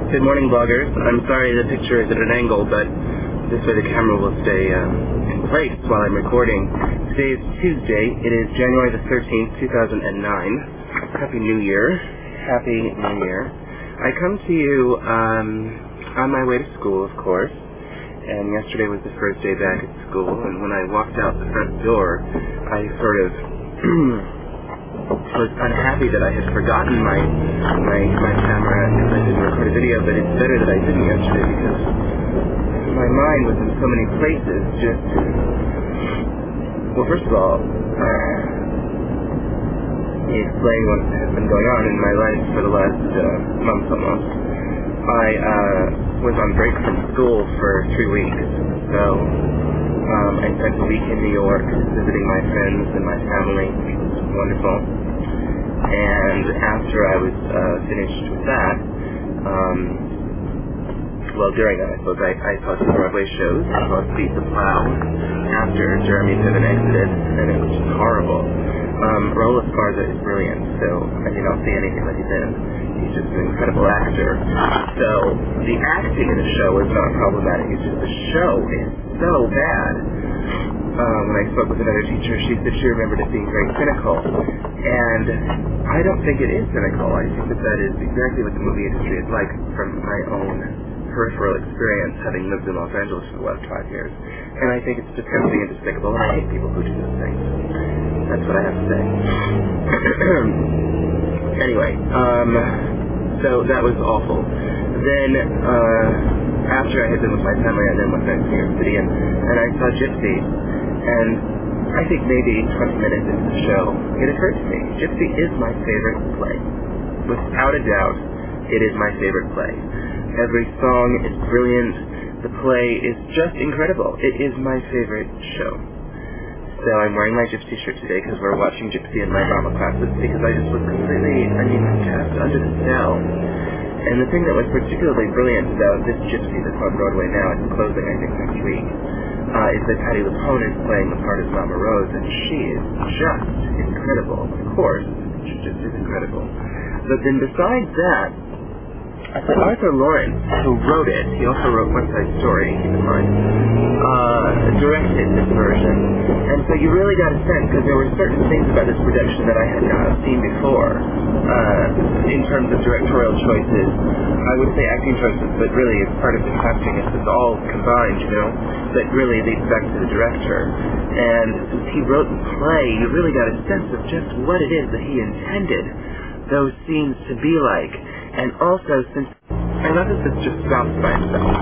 Good morning, bloggers. I'm sorry the picture is at an angle, but this way the camera will stay in place while I'm recording. Today is Tuesday. It is January the 13th, 2009. Happy New Year. Happy New Year. I come to you on my way to school, of course, and yesterday was the first day back at school, and when I walked out the front door, I sort of was unhappy that I had forgotten my camera because I didn't record a video, but it's better that I didn't yesterday because my mind was in so many places. Well, first of all, explain what has been going on in my life for the last month almost. I was on break from school for 3 weeks, so I spent a week in New York visiting my friends and my family, which was wonderful. And after I was finished with that, during that, I suppose, I saw two Broadway shows. I saw Speed the Plow after Jeremy Piven exited, and it was just horrible. Raul Esparza is brilliant, so I'll see anything that he's in. He's just an incredible actor. So the acting in the show is not problematic. It's just the show is so bad. When I spoke with another teacher, she said she remembered it being very cynical, and I don't think it is cynical. I think that is exactly what the movie industry is like from my own peripheral experience, having lived in Los Angeles for the last 5 years. And I think it's disgusting and despicable, and I hate people who do those things. That's what I have to say. Anyway, so that was awful. Then, after I had been with my family, I then went back to New York City, and I saw Gypsy, and I think maybe 20 minutes into the show, it occurred to me, Gypsy is my favorite play. Without a doubt, it is my favorite play. Every song is brilliant. The play is just incredible. It is my favorite show. So I'm wearing my Gypsy shirt today because we're watching Gypsy in my drama classes because I just was completely, cast under the spell. And the thing that was particularly brilliant about this Gypsy that's on Broadway now, it's closing I think next week, is that Patti LuPone is playing the part of Mama Rose, and she is just incredible. Of course, she just is incredible. But then besides that, Arthur Lawrence, who wrote it, he also wrote West Side Story, keep in mind, directed this version. And so you really got a sense, because there were certain things about this production that I had not seen before, in terms of directorial choices. I would say acting choices, but really it's part of the casting. It's all combined, that really leads back to the director. And since he wrote the play, you really got a sense of just what it is that he intended those scenes to be like. And also, since I love that this just stops by itself.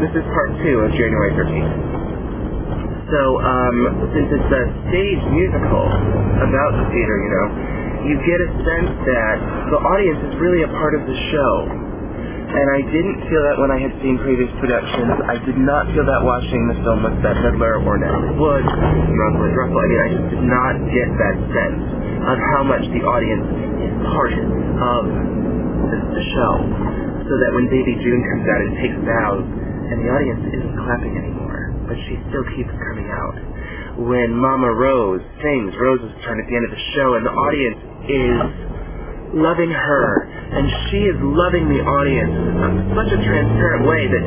This is part 2 of January 13th. So, since it's a stage musical about the theater, you get a sense that the audience is really a part of the show. And I didn't feel that when I had seen previous productions. I did not feel that watching the film with Bette Midler or Natalie Wood, Rosalind Russell. I just did not get that sense of how much the audience is part of the show, so that when Baby June comes out and takes vows, and the audience isn't clapping anymore, but she still keeps coming out. When Mama Rose sings Rose's Turn at the end of the show, and the audience is loving her, and she is loving the audience in such a transparent way that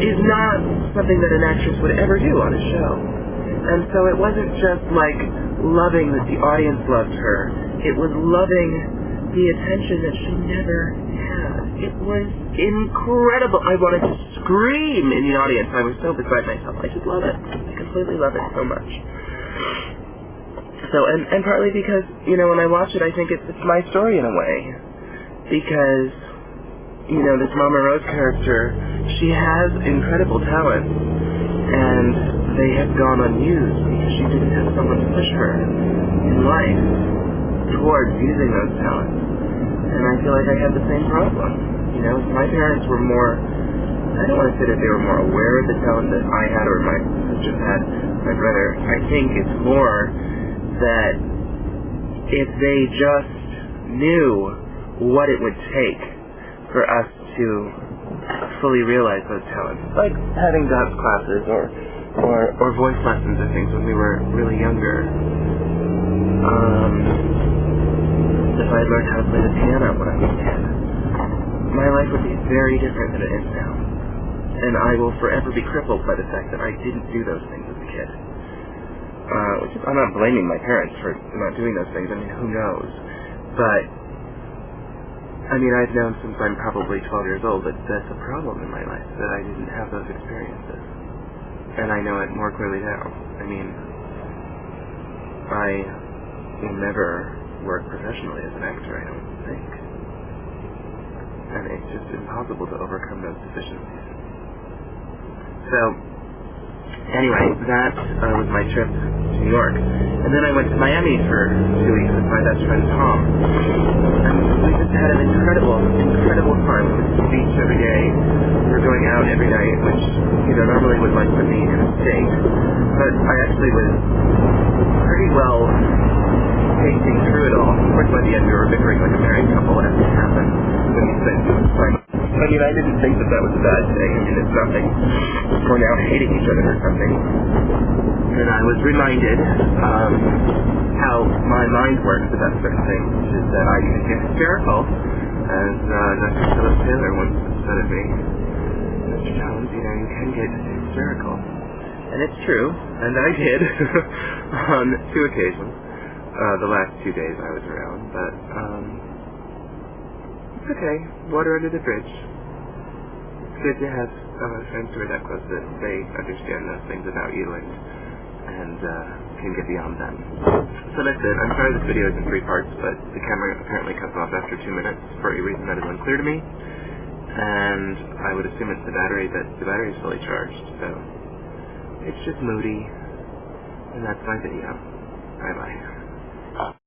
is not something that an actress would ever do on a show. And so it wasn't just like loving that the audience loved her, it was loving the attention that she never had. It was incredible. I wanted to scream in the audience. I was so beside myself. I just love it. I completely love it so much. So, and partly because, when I watch it, I think it's my story in a way. Because, this Mama Rose character, she has incredible talent, and they have gone unused because she didn't have someone to push her in life towards using those talents. And I feel like I had the same problem. My parents were more, I don't want to say that they were more aware of the talent that I had or my sister had, my brother. I think it's more that if they just knew what it would take for us to fully realize those talents, like having dance classes or voice lessons and things when we were really younger. If I had learned how to play the piano when I was 10. my life would be very different than it is now. And I will forever be crippled by the fact that I didn't do those things as a kid. I'm not blaming my parents for not doing those things. I mean, who knows? But, I mean, I've known since I'm probably 12 years old that that's a problem in my life, that I didn't have those experiences. And I know it more clearly now. I mean, I will never work professionally as an actor, I don't think. And it's just impossible to overcome those deficiencies. So, anyway, that was my trip to New York. And then I went to Miami for 2 weeks with my best friend Tom. And we just had an incredible time. We went to the beach every day. We were going out every night, which, normally would like put me in a state. But I actually was pretty well pacing through it all. Of course, by the end we were bickering like a married couple, as it happened when we spent so much time. I mean, I didn't think that was a bad thing. I mean, it's nothing. We're now hating each other or something. And I was reminded how my mind works about certain things, which is that I can get hysterical, as Dr. Philip Taylor once said of me. Mr. Jones, you can get hysterical. And it's true, and I did on 2 occasions. The last 2 days I was around, but it's okay. Water under the bridge. It's good to have friends who are that close that they understand those things about you and can get beyond them. So that's it. I'm sorry this video is in 3 parts, but the camera apparently cuts off after 2 minutes for a reason that is unclear to me. And I would assume it's the battery, but the battery is fully charged, so it's just moody. And that's my video. Bye-bye.